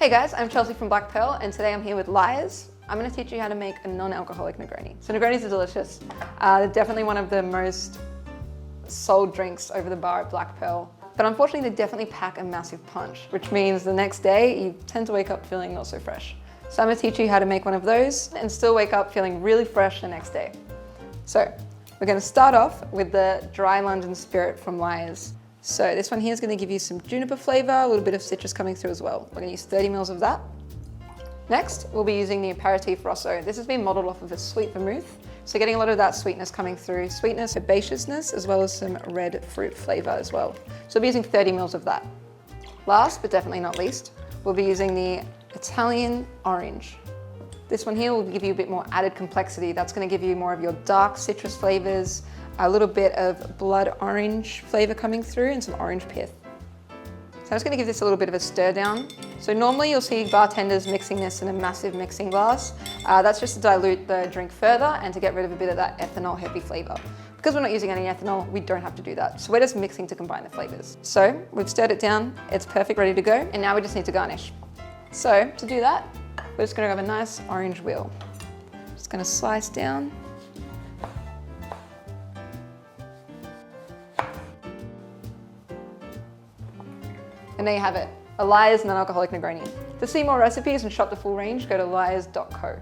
Hey guys, I'm Chelsea from Black Pearl, and today I'm here with Lyre's. I'm going to teach you how to make a non-alcoholic Negroni. So Negronis are delicious. They're definitely one of the most sold drinks over the bar at Black Pearl. But unfortunately, they definitely pack a massive punch, which means the next day you tend to wake up feeling not so fresh. So I'm going to teach you how to make one of those and still wake up feeling really fresh the next day. So we're going to start off with the Dry London Spirit from Lyre's. So this one here is going to give you some juniper flavor, a little bit of citrus coming through as well. We're going to use 30 mils of that. Next, we'll be using the Apéritif Rosso. This has been modeled off of a sweet vermouth, so getting a lot of that sweetness coming through. Sweetness, herbaceousness, as well as some red fruit flavor as well. So we'll be using 30 mils of that. Last, but definitely not least, we'll be using the Italian Orange. This one here will give you a bit more added complexity. That's going to give you more of your dark citrus flavors, a little bit of blood orange flavor coming through, and some orange pith. So I'm just going to give this a little bit of a stir down. So normally you'll see bartenders mixing this in a massive mixing glass. That's just to dilute the drink further and to get rid of a bit of that ethanol heavy flavor. Because we're not using any ethanol, we don't have to do that. So we're just mixing to combine the flavors. So we've stirred it down, it's perfect, ready to go. And now we just need to garnish. So to do that, we're just going to grab a nice orange wheel. Just going to slice down. And there you have it, a Lyre's non-alcoholic Negroni. To see more recipes and shop the full range, go to lyres.co.